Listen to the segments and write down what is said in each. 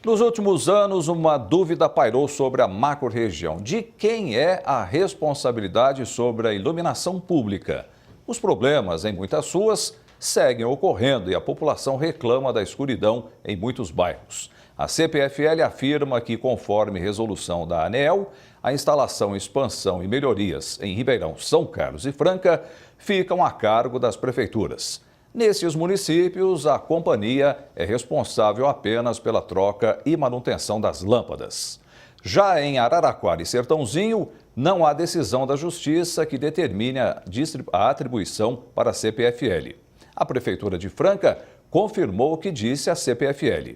Nos últimos anos, uma dúvida pairou sobre a macro-região. De quem é a responsabilidade sobre a iluminação pública? Os problemas em muitas ruas seguem ocorrendo e a população reclama da escuridão em muitos bairros. A CPFL afirma que, conforme resolução da ANEEL, a instalação, expansão e melhorias em Ribeirão, São Carlos e Franca ficam a cargo das prefeituras. Nesses municípios, a companhia é responsável apenas pela troca e manutenção das lâmpadas. Já em Araraquara e Sertãozinho, não há decisão da Justiça que determine a atribuição para a CPFL. A Prefeitura de Franca confirmou o que disse a CPFL.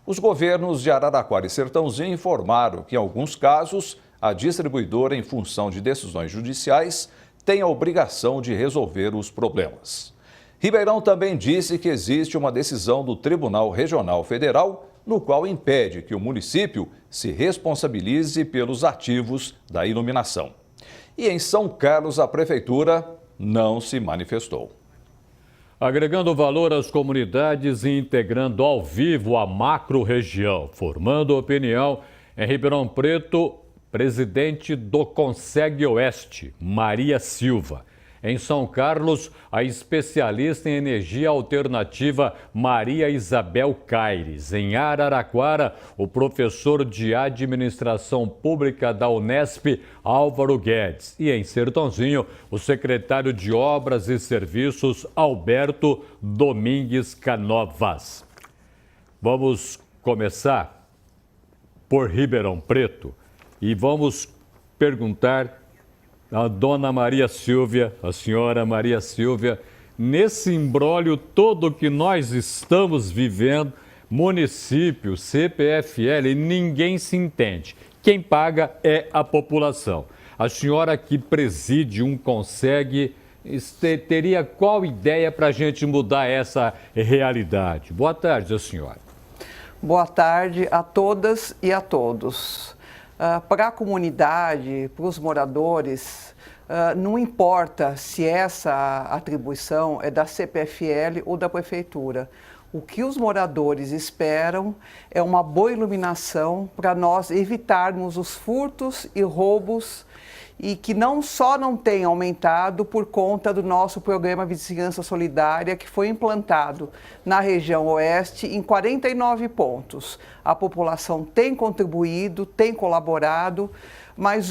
Os governos de Araraquara e Sertãozinho informaram que, em alguns casos, a distribuidora, em função de decisões judiciais, tem a obrigação de resolver os problemas. Ribeirão também disse que existe uma decisão do Tribunal Regional Federal, no qual impede que o município se responsabilize pelos ativos da iluminação. E em São Carlos, a Prefeitura não se manifestou. Agregando valor às comunidades e integrando ao vivo a macro-região, formando opinião em Ribeirão Preto, presidente do Conseg Oeste, Maria Silva. Em São Carlos, a especialista em energia alternativa Maria Isabel Caires. Em Araraquara, o professor de administração pública da Unesp, Álvaro Guedes. E em Sertãozinho, o secretário de Obras e Serviços, Alberto Domingues Canovas. Vamos começar por Ribeirão Preto e vamos perguntar a dona Maria Silvia, a senhora Maria Silvia, nesse imbróglio todo que nós estamos vivendo, município, CPFL, ninguém se entende. Quem paga é a população. A senhora que preside um Conseg, teria qual ideia para a gente mudar essa realidade? Boa tarde, a senhora. Boa tarde a todas e a todos. Para a comunidade, para os moradores, não importa se essa atribuição é da CPFL ou da Prefeitura. O que os moradores esperam é uma boa iluminação para nós evitarmos os furtos e roubos e que não só não tem aumentado por conta do nosso programa Vizinhança Solidária, que foi implantado na região oeste em 49 pontos. A população tem contribuído, tem colaborado, mas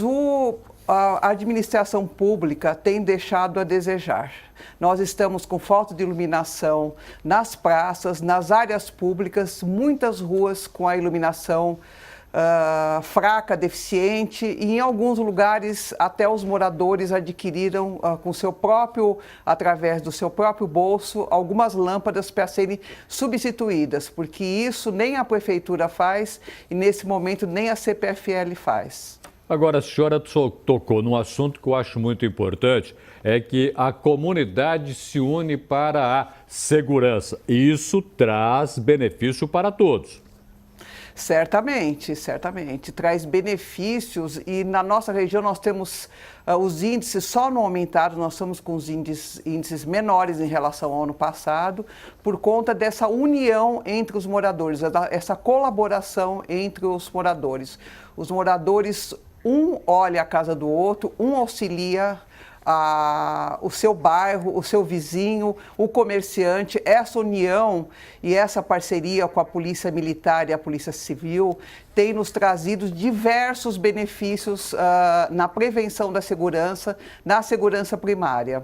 a administração pública tem deixado a desejar. Nós estamos com falta de iluminação nas praças, nas áreas públicas, muitas ruas com a iluminação fraca, deficiente, e em alguns lugares até os moradores adquiriram através do seu próprio bolso, algumas lâmpadas para serem substituídas, porque isso nem a Prefeitura faz e nesse momento nem a CPFL faz. Agora, a senhora tocou num assunto que eu acho muito importante, é que a comunidade se une para a segurança. E isso traz benefício para todos. Certamente, traz benefícios e na nossa região nós temos os índices só não aumentaram, nós estamos com os índices menores em relação ao ano passado, por conta dessa união entre os moradores, essa colaboração entre os moradores. Os moradores, um olha a casa do outro, um auxilia o seu bairro, o seu vizinho, o comerciante. Essa união e essa parceria com a Polícia Militar e a Polícia Civil tem nos trazido diversos benefícios na prevenção da segurança, na segurança primária.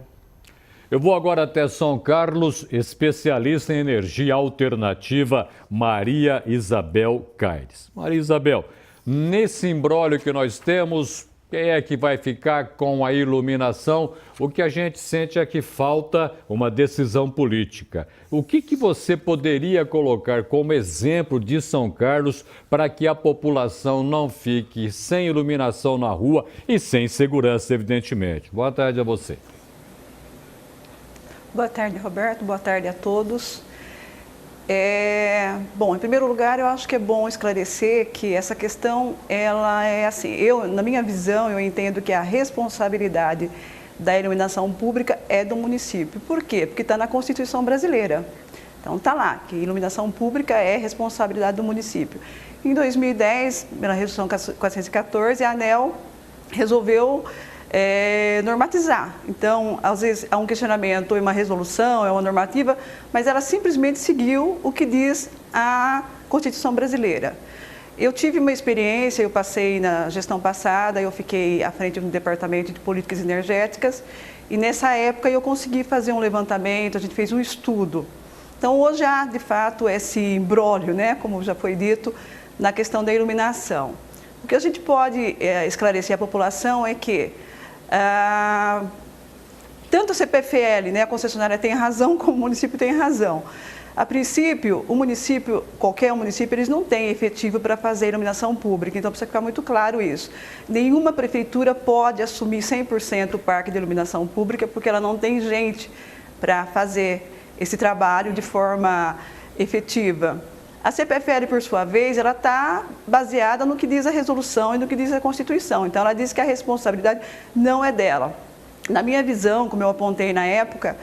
Eu vou agora até São Carlos, especialista em energia alternativa, Maria Isabel Caires. Maria Isabel, nesse imbróglio que nós temos, quem é que vai ficar com a iluminação? O que a gente sente é que falta uma decisão política. O que você poderia colocar como exemplo de São Carlos para que a população não fique sem iluminação na rua e sem segurança, evidentemente? Boa tarde a você. Boa tarde, Roberto. Boa tarde a todos. Bom, em primeiro lugar, eu acho que é bom esclarecer que essa questão, ela é assim, na minha visão, eu entendo que a responsabilidade da iluminação pública é do município. Por quê? Porque está na Constituição brasileira. Então está lá, que iluminação pública é responsabilidade do município. Em 2010, pela Resolução 414, a ANEEL resolveu normatizar. Então, às vezes há um questionamento, é uma resolução, é uma normativa, mas ela simplesmente seguiu o que diz a Constituição brasileira. Eu tive uma experiência, eu passei na gestão passada, eu fiquei à frente do Departamento de Políticas Energéticas e nessa época eu consegui fazer um levantamento, a gente fez um estudo. Então, hoje há, de fato, esse imbróglio, né, como já foi dito, na questão da iluminação. O que a gente pode esclarecer à população é que tanto a CPFL, né, a concessionária tem razão, como o município tem razão. A princípio, o município, qualquer município, eles não têm efetivo para fazer iluminação pública, então precisa ficar muito claro isso. Nenhuma prefeitura pode assumir 100% o parque de iluminação pública, porque ela não tem gente para fazer esse trabalho de forma efetiva. A CPFL, por sua vez, ela está baseada no que diz a resolução e no que diz a Constituição, então ela diz que a responsabilidade não é dela. Na minha visão, como eu apontei na época,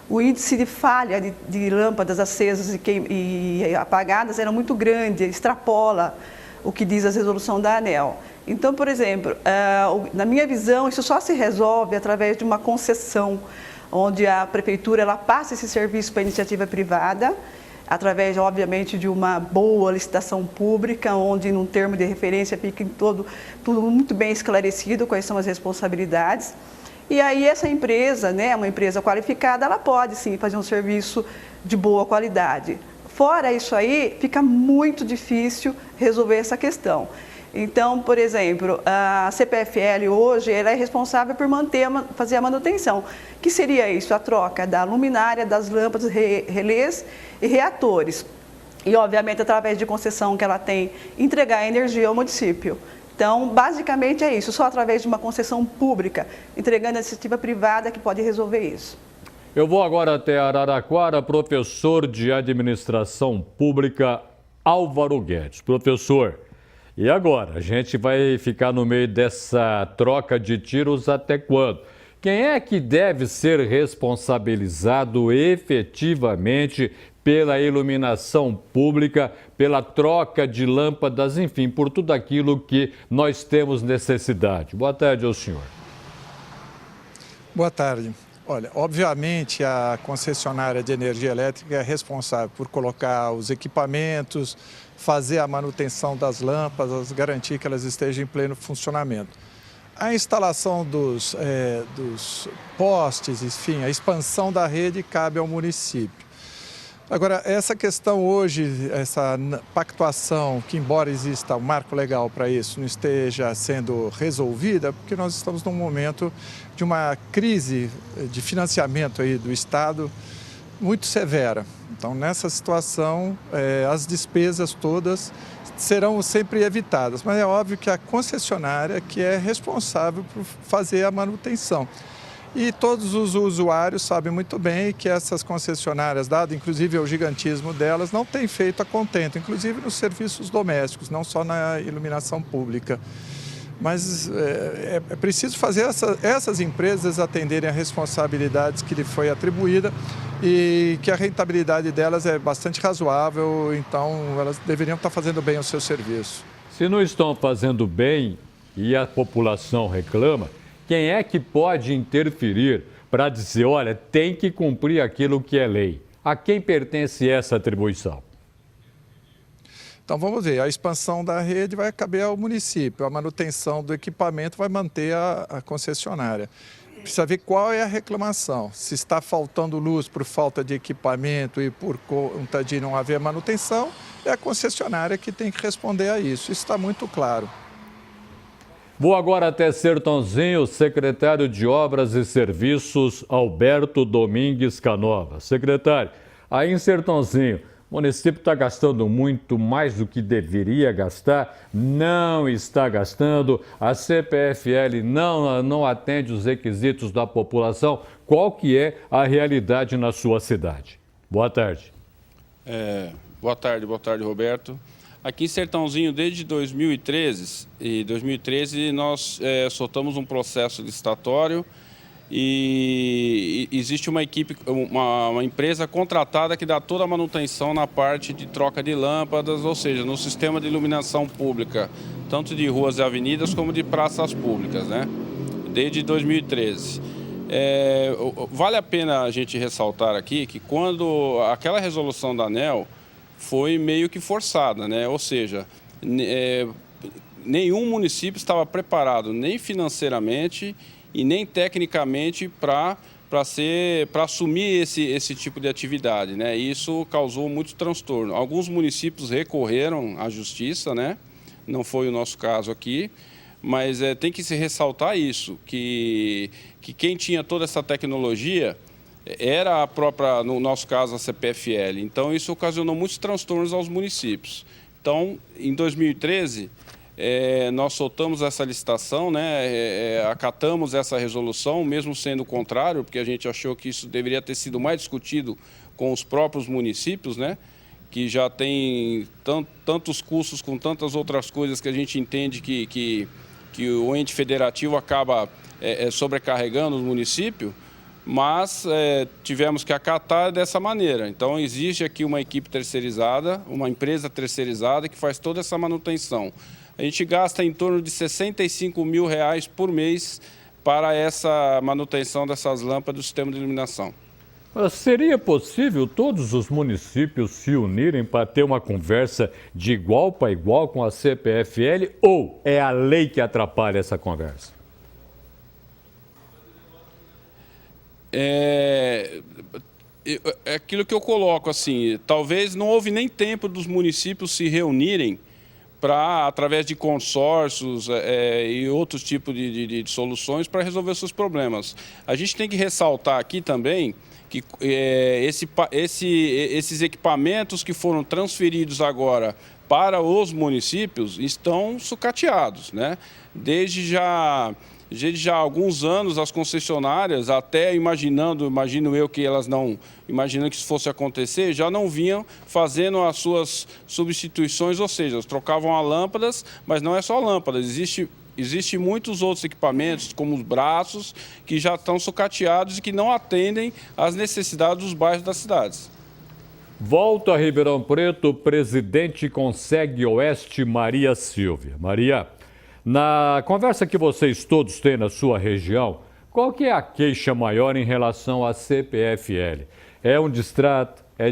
o índice de falha de lâmpadas acesas e apagadas era muito grande, extrapola o que diz a resolução da ANEEL. Então, por exemplo, na minha visão, isso só se resolve através de uma concessão, onde a prefeitura ela passa esse serviço para a iniciativa privada, através, obviamente, de uma boa licitação pública, onde, num termo de referência, fica tudo muito bem esclarecido quais são as responsabilidades. E aí essa empresa, né, uma empresa qualificada, ela pode sim fazer um serviço de boa qualidade. Fora isso aí, fica muito difícil resolver essa questão. Então, por exemplo, a CPFL hoje ela é responsável por fazer a manutenção. Que seria isso? A troca da luminária, das lâmpadas, relés e reatores. E, obviamente, através de concessão que ela tem, entregar energia ao município. Então, basicamente é isso, só através de uma concessão pública, entregando a iniciativa privada que pode resolver isso. Eu vou agora até Araraquara, professor de Administração Pública, Álvaro Guedes. Professor, e agora? A gente vai ficar no meio dessa troca de tiros até quando? Quem é que deve ser responsabilizado efetivamente pela iluminação pública, pela troca de lâmpadas, enfim, por tudo aquilo que nós temos necessidade? Boa tarde ao senhor. Boa tarde. Olha, obviamente a concessionária de energia elétrica é responsável por colocar os equipamentos, fazer a manutenção das lâmpadas, garantir que elas estejam em pleno funcionamento. A instalação dos postes, enfim, a expansão da rede cabe ao município. Agora, essa questão hoje, essa pactuação, que embora exista um marco legal para isso, não esteja sendo resolvida, porque nós estamos num momento de uma crise de financiamento aí do Estado muito severa. Então, nessa situação, as despesas todas serão sempre evitadas, mas é óbvio que a concessionária que é responsável por fazer a manutenção. E todos os usuários sabem muito bem que essas concessionárias, dado inclusive o gigantismo delas, não têm feito a contento, inclusive nos serviços domésticos, não só na iluminação pública. Mas é preciso fazer essas empresas atenderem a responsabilidades que lhe foi atribuída e que a rentabilidade delas é bastante razoável, então elas deveriam estar fazendo bem o seu serviço. Se não estão fazendo bem e a população reclama, quem é que pode interferir para dizer, olha, tem que cumprir aquilo que é lei? A quem pertence essa atribuição? Então vamos ver, a expansão da rede vai caber ao município, a manutenção do equipamento vai manter a concessionária. Precisa ver qual é a reclamação, se está faltando luz por falta de equipamento e por conta de não haver manutenção, é a concessionária que tem que responder a isso, isso está muito claro. Vou agora até Sertãozinho, secretário de Obras e Serviços, Alberto Domingues Canova. Secretário, aí em Sertãozinho, o município está gastando muito mais do que deveria gastar, não está gastando, a CPFL não atende os requisitos da população. Qual que é a realidade na sua cidade? Boa tarde. Boa tarde, Roberto. Aqui em Sertãozinho, desde 2013 nós soltamos um processo licitatório e existe uma equipe, uma empresa contratada que dá toda a manutenção na parte de troca de lâmpadas, ou seja, no sistema de iluminação pública, tanto de ruas e avenidas como de praças públicas, né? Desde 2013. Vale a pena a gente ressaltar aqui que quando aquela resolução da ANEEL foi meio que forçada, né? Ou seja, nenhum município estava preparado nem financeiramente e nem tecnicamente para assumir esse tipo de atividade, né? E isso causou muito transtorno. Alguns municípios recorreram à justiça, né? Não foi o nosso caso aqui, mas tem que se ressaltar isso, que quem tinha toda essa tecnologia era a própria, no nosso caso, a CPFL. Então, isso ocasionou muitos transtornos aos municípios. Então, em 2013, nós soltamos essa licitação, né? Acatamos essa resolução, mesmo sendo contrário, porque a gente achou que isso deveria ter sido mais discutido com os próprios municípios, né? Que já tem tantos custos com tantas outras coisas que a gente entende que o ente federativo acaba sobrecarregando os municípios, mas tivemos que acatar dessa maneira. Então, existe aqui uma equipe terceirizada, uma empresa terceirizada que faz toda essa manutenção. A gente gasta em torno de R$65 mil por mês para essa manutenção dessas lâmpadas do sistema de iluminação. Seria possível todos os municípios se unirem para ter uma conversa de igual para igual com a CPFL ou é a lei que atrapalha essa conversa? É aquilo que eu coloco, assim, talvez não houve nem tempo dos municípios se reunirem para, através de consórcios e outros tipos de soluções para resolver seus problemas. A gente tem que ressaltar aqui também que esses equipamentos que foram transferidos agora para os municípios estão sucateados, né? Desde já há alguns anos, as concessionárias, até imagino eu que elas não imaginando que isso fosse acontecer, já não vinham fazendo as suas substituições, ou seja, elas trocavam as lâmpadas, mas não é só lâmpadas, Existem muitos outros equipamentos, como os braços, que já estão sucateados e que não atendem às necessidades dos bairros das cidades. Volta a Ribeirão Preto, presidente Conseg Oeste, Maria Silvia. Maria, na conversa que vocês todos têm na sua região, qual que é a queixa maior em relação à CPFL? É um distrato? É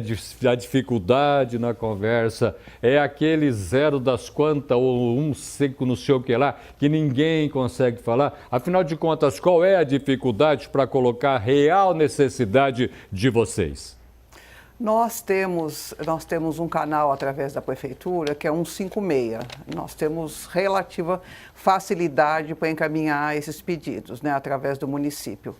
a dificuldade na conversa? É aquele zero das quantas ou um seco não sei o que lá que ninguém consegue falar? Afinal de contas, qual é a dificuldade para colocar a real necessidade de vocês? Nós temos um canal através da prefeitura que é 156. Nós temos relativa facilidade para encaminhar esses pedidos, né, através do município.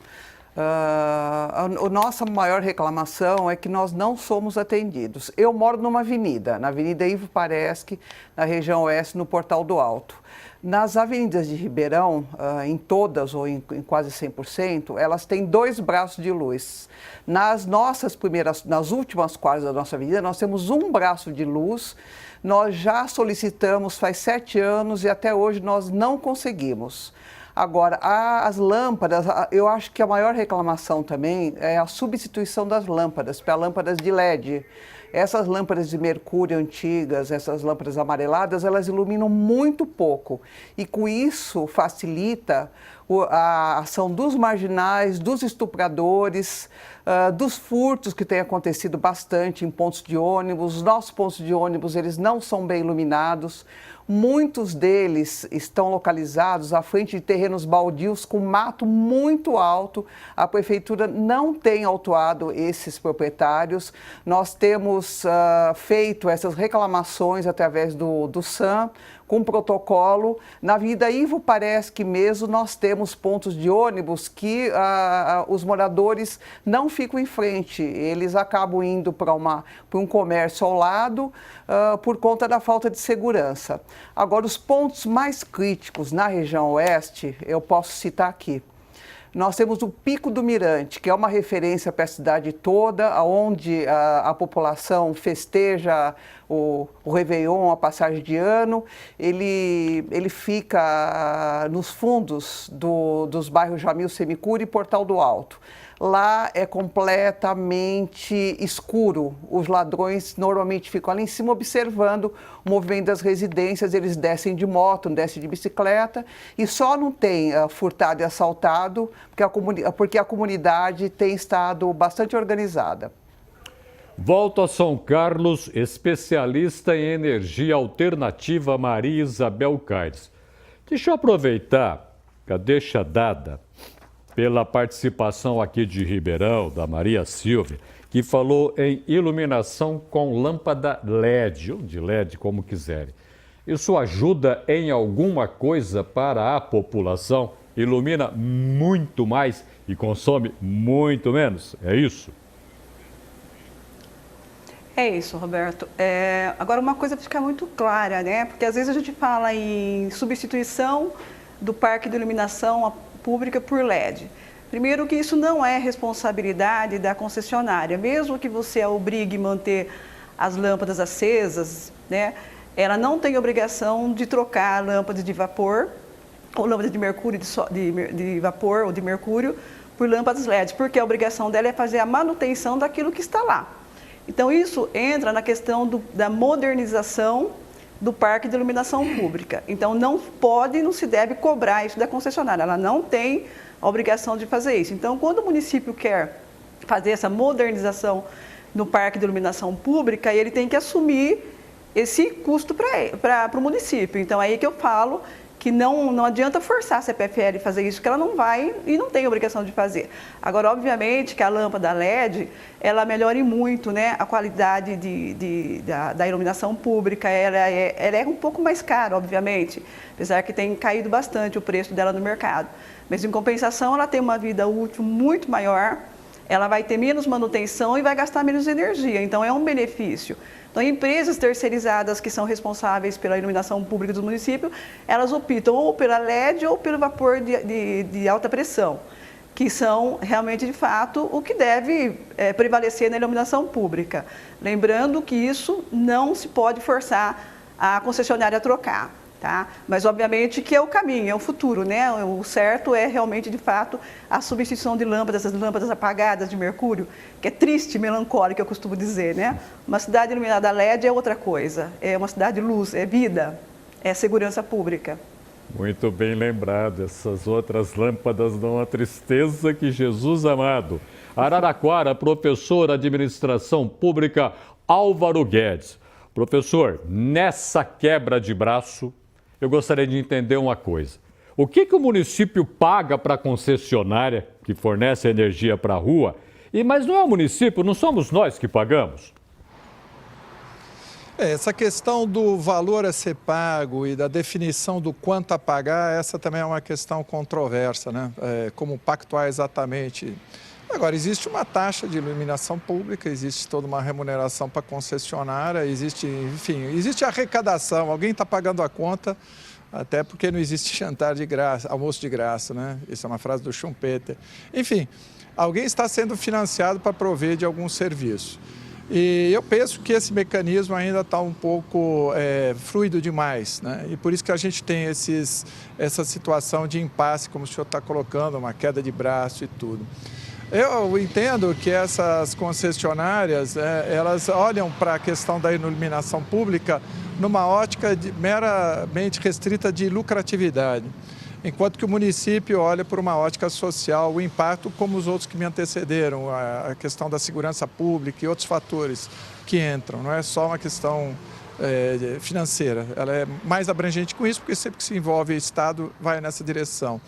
A nossa maior reclamação é que nós não somos atendidos. Eu moro numa avenida, na Avenida Ivo Pareschi, na região oeste, no Portal do Alto. Nas avenidas de Ribeirão, em todas ou em quase 100%, elas têm 2 braços de luz. Nas últimas quadras da nossa avenida, nós temos 1 braço de luz. Nós já solicitamos faz 7 anos e até hoje nós não conseguimos. Agora, as lâmpadas, eu acho que a maior reclamação também é a substituição das lâmpadas para lâmpadas de LED. Essas lâmpadas de mercúrio antigas, essas lâmpadas amareladas, elas iluminam muito pouco. E com isso facilita a ação dos marginais, dos estupradores, dos furtos que tem acontecido bastante em pontos de ônibus. Os nossos pontos de ônibus, eles não são bem iluminados. Muitos deles estão localizados à frente de terrenos baldios com mato muito alto. A prefeitura não tem autuado esses proprietários. Nós temos feito essas reclamações através do SAM, com protocolo. Na Avenida Ivo Pareschi mesmo, nós temos pontos de ônibus que os moradores não ficam em frente. Eles acabam indo para um comércio ao lado por conta da falta de segurança. Agora, os pontos mais críticos na região oeste, eu posso citar aqui. Nós temos o Pico do Mirante, que é uma referência para a cidade toda, onde a população festeja o Réveillon, a passagem de ano, ele fica nos fundos dos bairros Jamil Semicuri e Portal do Alto. Lá é completamente escuro. Os ladrões normalmente ficam ali em cima observando o movimento das residências. Eles descem de moto, descem de bicicleta e só não tem furtado e assaltado porque a comunidade tem estado bastante organizada. Volto a São Carlos, especialista em energia alternativa Maria Isabel Caires. Deixa eu aproveitar a deixa dada pela participação aqui de Ribeirão, da Maria Silvia, que falou em iluminação com lâmpada LED, ou de LED, como quiserem. Isso ajuda em alguma coisa para a população? Ilumina muito mais e consome muito menos? É isso? É isso, Roberto. Agora, uma coisa fica muito clara, né? Porque às vezes a gente fala em substituição do parque de iluminação pública por LED. Primeiro que isso não é responsabilidade da concessionária, mesmo que você a obrigue a manter as lâmpadas acesas, né? Ela não tem obrigação de trocar lâmpadas de vapor ou lâmpadas de mercúrio, de vapor ou de mercúrio por lâmpadas LED, porque a obrigação dela é fazer a manutenção daquilo que está lá. Então isso entra na questão da modernização do parque de iluminação pública. Então não se deve cobrar isso da concessionária, ela não tem a obrigação de fazer isso. Então quando o município quer fazer essa modernização no parque de iluminação pública, ele tem que assumir esse custo para o município. Então aí que eu falo que não adianta forçar a CPFL a fazer isso, que ela não vai e não tem obrigação de fazer. Agora, obviamente, que a lâmpada LED, ela melhora muito, né, a qualidade da iluminação pública, ela é um pouco mais cara, obviamente, apesar que tem caído bastante o preço dela no mercado. Mas, em compensação, ela tem uma vida útil muito maior, ela vai ter menos manutenção e vai gastar menos energia, então é um benefício. Então, empresas terceirizadas que são responsáveis pela iluminação pública do município, elas optam ou pela LED ou pelo vapor de alta pressão, que são realmente, de fato, o que deve prevalecer na iluminação pública. Lembrando que isso não se pode forçar a concessionária a trocar. Tá? Mas, obviamente, que é o caminho, é o futuro, né? O certo é realmente, de fato, a substituição de lâmpadas, essas lâmpadas apagadas de mercúrio, que é triste, melancólica, eu costumo dizer, né? Uma cidade iluminada a LED é outra coisa, é uma cidade luz, é vida, é segurança pública. Muito bem lembrado, essas outras lâmpadas dão uma tristeza que Jesus amado. Araraquara, professor de administração pública Álvaro Guedes. Professor, nessa quebra de braço, eu gostaria de entender uma coisa. O que o município paga para a concessionária que fornece energia para a rua? Mas não é o município, não somos nós que pagamos? Essa questão do valor a ser pago e da definição do quanto a pagar, essa também é uma questão controversa, né? Como pactuar exatamente. Agora, existe uma taxa de iluminação pública, existe toda uma remuneração para a concessionária, existe arrecadação, alguém está pagando a conta, até porque não existe jantar de graça, almoço de graça, né? Isso é uma frase do Schumpeter. Enfim, alguém está sendo financiado para prover de algum serviço. E eu penso que esse mecanismo ainda está um pouco fluido demais, né? E por isso que a gente tem essa situação de impasse, como o senhor está colocando, uma queda de braço e tudo. Eu entendo que essas concessionárias, elas olham para a questão da iluminação pública numa ótica meramente restrita de lucratividade, enquanto que o município olha por uma ótica social, o impacto, como os outros que me antecederam, a questão da segurança pública e outros fatores que entram, não é só uma questão financeira, ela é mais abrangente com isso, porque sempre que se envolve o Estado, vai nessa direção.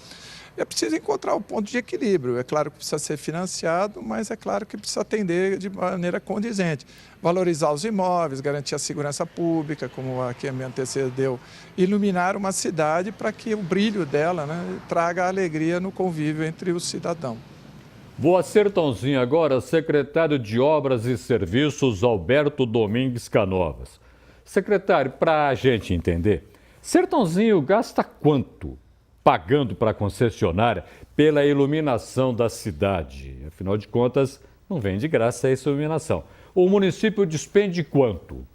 É preciso encontrar o ponto de equilíbrio. É claro que precisa ser financiado, mas é claro que precisa atender de maneira condizente. Valorizar os imóveis, garantir a segurança pública, como a que me antecedeu, iluminar uma cidade para que o brilho dela, né, traga alegria no convívio entre o cidadão. Vou a Sertãozinho agora, secretário de Obras e Serviços, Alberto Domingues Canovas. Secretário, para a gente entender, Sertãozinho gasta quanto pagando para a concessionária pela iluminação da cidade? Afinal de contas, não vem de graça essa iluminação. O município despende quanto?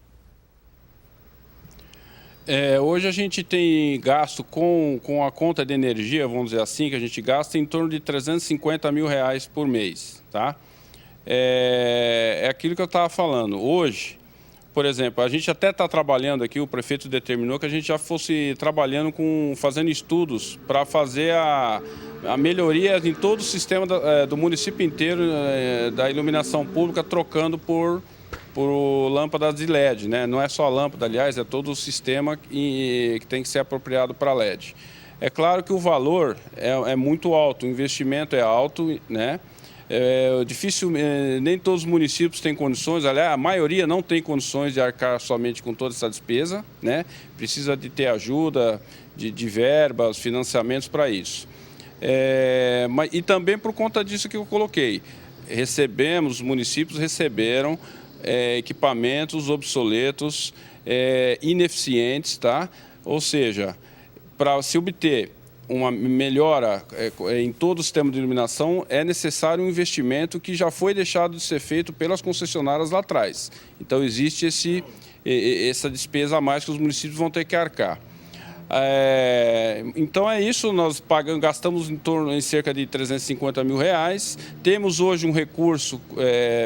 Hoje a gente tem gasto com a conta de energia, vamos dizer assim, que a gente gasta em torno de R$350 mil por mês, tá? É aquilo que eu estava falando. Hoje, por exemplo, a gente até está trabalhando aqui, o prefeito determinou que a gente já fosse trabalhando fazendo estudos para fazer a melhoria em todo o sistema do município inteiro da iluminação pública, trocando por lâmpadas de LED, né? Não é só a lâmpada, aliás, é todo o sistema que tem que ser apropriado para LED. É claro que o valor é muito alto, o investimento é alto, né? Difícil, nem todos os municípios têm condições, aliás, a maioria não tem condições de arcar somente com toda essa despesa, né? Precisa de ter ajuda de verbas, financiamentos para isso. E também por conta disso que eu coloquei, os municípios receberam equipamentos obsoletos, ineficientes, tá? Ou seja, para se obter uma melhora em todo o sistema de iluminação, é necessário um investimento que já foi deixado de ser feito pelas concessionárias lá atrás. Então, existe essa despesa a mais que os municípios vão ter que arcar. Então é isso, nós gastamos em cerca de R$350 mil. Temos hoje um recurso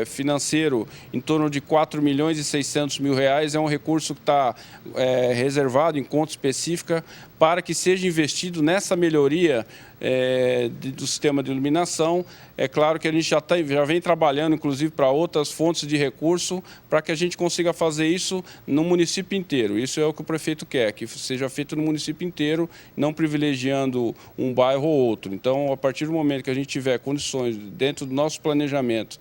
financeiro em torno de R$4.600.000. É um recurso que está reservado em conta específica para que seja investido nessa melhoria do sistema de iluminação. É claro que a gente já vem trabalhando, inclusive, para outras fontes de recurso, para que a gente consiga fazer isso no município inteiro. Isso é o que o prefeito quer, que seja feito no município inteiro, não privilegiando um bairro ou outro. Então, a partir do momento que a gente tiver condições, dentro do nosso planejamento,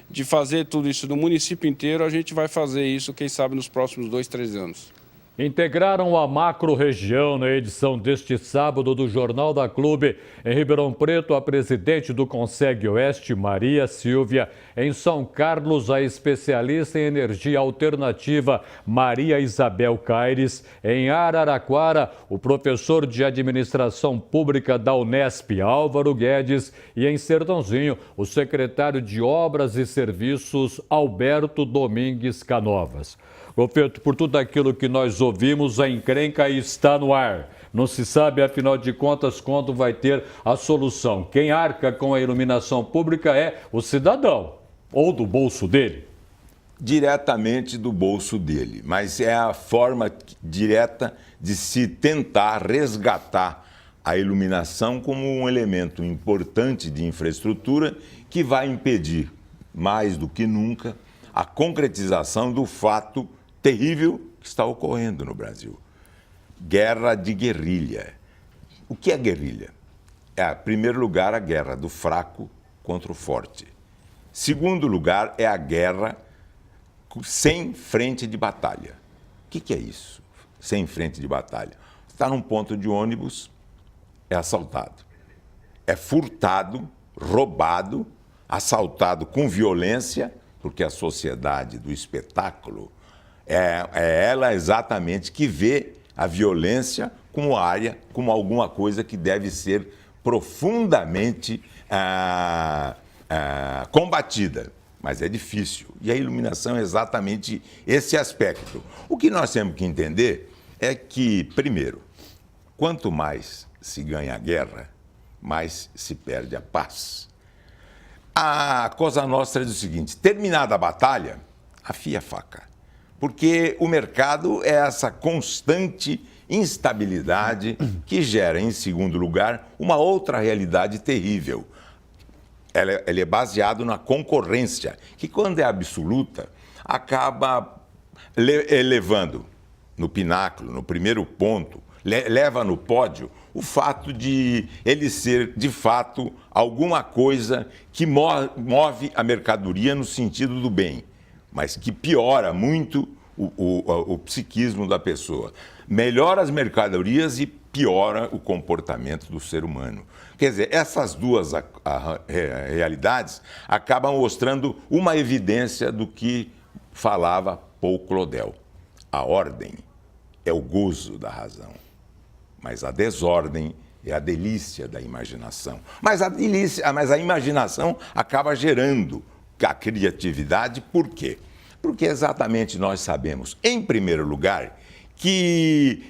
de fazer tudo isso no município inteiro, a gente vai fazer isso, quem sabe, nos próximos 2, 3 anos. Integraram a macro-região na edição deste sábado do Jornal da Clube. Em Ribeirão Preto, a presidente do Conseg Oeste, Maria Silvia. Em São Carlos, a especialista em energia alternativa, Maria Isabel Caires. Em Araraquara, o professor de administração pública da Unesp, Álvaro Guedes. E em Sertãozinho, o secretário de Obras e Serviços, Alberto Domingues Canovas. Profeto, por tudo aquilo que nós ouvimos, a encrenca está no ar. Não se sabe, afinal de contas, quando vai ter a solução. Quem arca com a iluminação pública é o cidadão, ou do bolso dele. Diretamente do bolso dele, mas é a forma direta de se tentar resgatar a iluminação como um elemento importante de infraestrutura que vai impedir, mais do que nunca, a concretização do fato terrível que está ocorrendo no Brasil. Guerra de guerrilha. O que é guerrilha? Em primeiro lugar, a guerra do fraco contra o forte. Segundo lugar, é a guerra sem frente de batalha. O que é isso? Sem frente de batalha. Está num ponto de ônibus, é assaltado. É furtado, roubado, assaltado com violência, porque a sociedade do espetáculo é ela exatamente que vê a violência como alguma coisa que deve ser profundamente combatida. Mas é difícil. E a iluminação é exatamente esse aspecto. O que nós temos que entender é que, primeiro, quanto mais se ganha a guerra, mais se perde a paz. A Cosa Nostra diz o seguinte: terminada a batalha, afia a faca. Porque o mercado é essa constante instabilidade que gera, em segundo lugar, uma outra realidade terrível. Ele é baseado na concorrência, que quando é absoluta, acaba elevando no pináculo, no primeiro ponto, leva no pódio o fato de ele ser, de fato, alguma coisa que move a mercadoria no sentido do bem, mas que piora muito o psiquismo da pessoa. Melhora as mercadorias e piora o comportamento do ser humano. Quer dizer, essas duas realidades acabam mostrando uma evidência do que falava Paul Claudel. A ordem é o gozo da razão, mas a desordem é a delícia da imaginação. Mas a imaginação acaba gerando a criatividade. Por quê? Porque exatamente nós sabemos, em primeiro lugar, que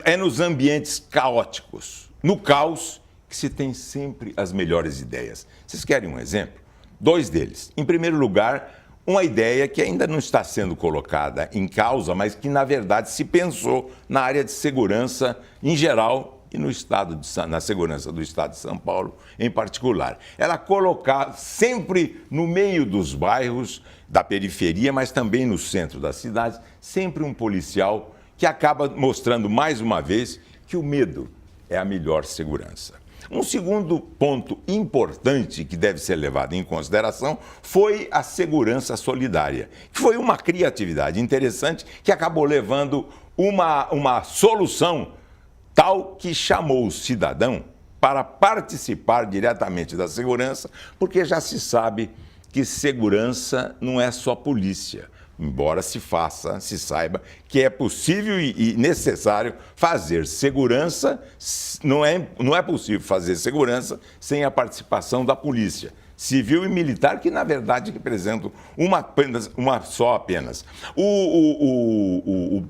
é nos ambientes caóticos, no caos, que se tem sempre as melhores ideias. Vocês querem um exemplo? 2 deles. Em primeiro lugar, uma ideia que ainda não está sendo colocada em causa, mas que, na verdade, se pensou na área de segurança em geral e na segurança do Estado de São Paulo em particular. Ela colocar sempre no meio dos bairros, da periferia, mas também no centro das cidades, sempre um policial que acaba mostrando mais uma vez que o medo é a melhor segurança. Um segundo ponto importante que deve ser levado em consideração foi a segurança solidária, que foi uma criatividade interessante que acabou levando uma solução tal que chamou o cidadão para participar diretamente da segurança, porque já se sabe que segurança não é só polícia. Embora se saiba que é possível e necessário fazer segurança, não é possível fazer segurança sem a participação da polícia civil e militar, que na verdade representam uma só apenas. O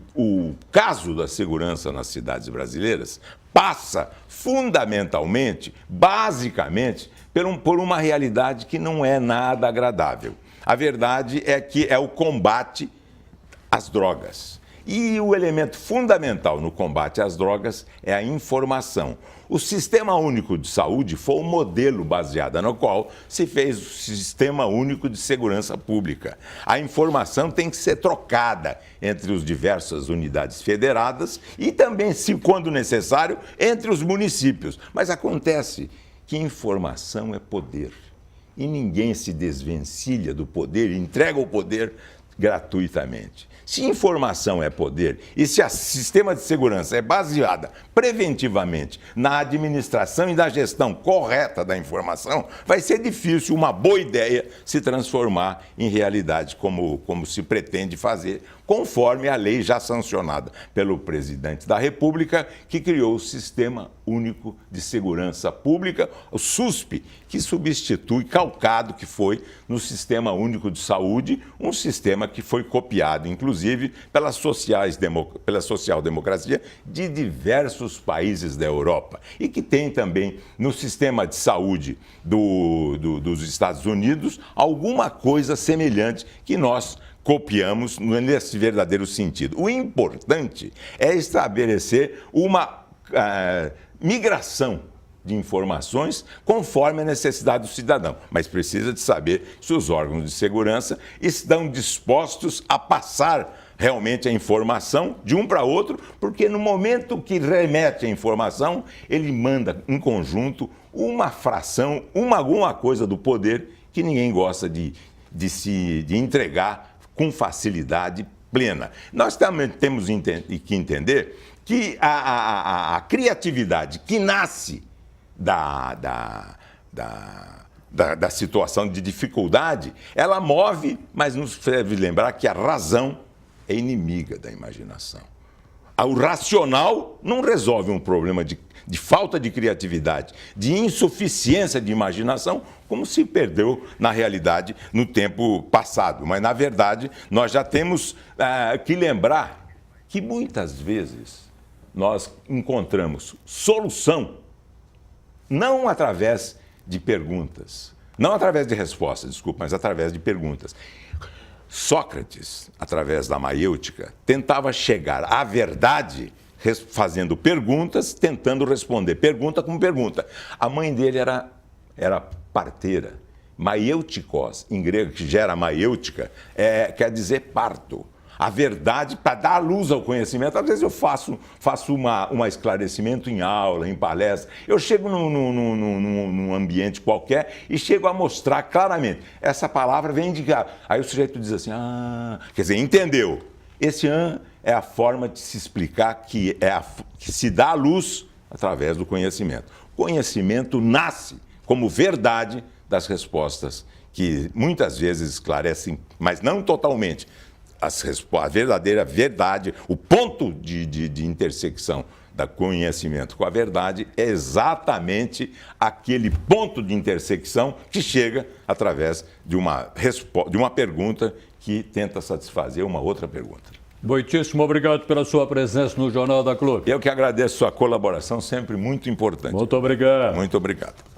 caso da segurança nas cidades brasileiras passa fundamentalmente, basicamente, por uma realidade que não é nada agradável. A verdade é que é o combate às drogas. E o elemento fundamental no combate às drogas é a informação. O Sistema Único de Saúde foi um modelo baseado no qual se fez o Sistema Único de Segurança Pública. A informação tem que ser trocada entre as diversas unidades federadas e também, se quando necessário, entre os municípios. Mas acontece que informação é poder. E ninguém se desvencilha do poder, entrega o poder gratuitamente. Se informação é poder e se o sistema de segurança é baseado preventivamente na administração e na gestão correta da informação, vai ser difícil uma boa ideia se transformar em realidade como se pretende fazer, conforme a lei já sancionada pelo presidente da República, que criou o Sistema Único de Segurança Pública, o SUSP, que substitui, calcado que foi no Sistema Único de Saúde, um sistema que foi copiado, inclusive, pela social-democracia de diversos países da Europa e que tem também no sistema de saúde dos Estados Unidos alguma coisa semelhante que nós copiamos nesse verdadeiro sentido. O importante é estabelecer uma migração de informações conforme a necessidade do cidadão, mas precisa de saber se os órgãos de segurança estão dispostos a passar realmente a informação de um para outro, porque no momento que remete a informação, ele manda em conjunto uma fração, alguma coisa do poder que ninguém gosta de entregar com facilidade plena. Nós também temos que entender que a criatividade que nasce da situação de dificuldade, ela move, mas nos deve lembrar que a razão é inimiga da imaginação. O racional não resolve um problema de falta de criatividade, de insuficiência de imaginação, como se perdeu na realidade no tempo passado. Mas, na verdade, nós já temos que lembrar que muitas vezes nós encontramos solução não através de perguntas, não através de respostas, desculpa, mas através de perguntas. Sócrates, através da maiêutica, tentava chegar à verdade fazendo perguntas, tentando responder pergunta com pergunta. A mãe dele era parteira. Maieutikos, em grego, que gera maiêutica, quer dizer parto. A verdade, para dar luz ao conhecimento, às vezes eu faço um esclarecimento em aula, em palestra, eu chego num ambiente qualquer e chego a mostrar claramente, essa palavra vem de cá. Aí o sujeito diz assim, quer dizer, entendeu? Esse é a forma de se explicar que se dá a luz através do conhecimento. Conhecimento nasce como verdade das respostas, que muitas vezes esclarecem, mas não totalmente, a verdadeira verdade, o ponto de intersecção do conhecimento com a verdade é exatamente aquele ponto de intersecção que chega através de uma pergunta que tenta satisfazer uma outra pergunta. Muitíssimo obrigado pela sua presença no Jornal da Clube. Eu que agradeço sua colaboração, sempre muito importante. Muito obrigado. Muito obrigado.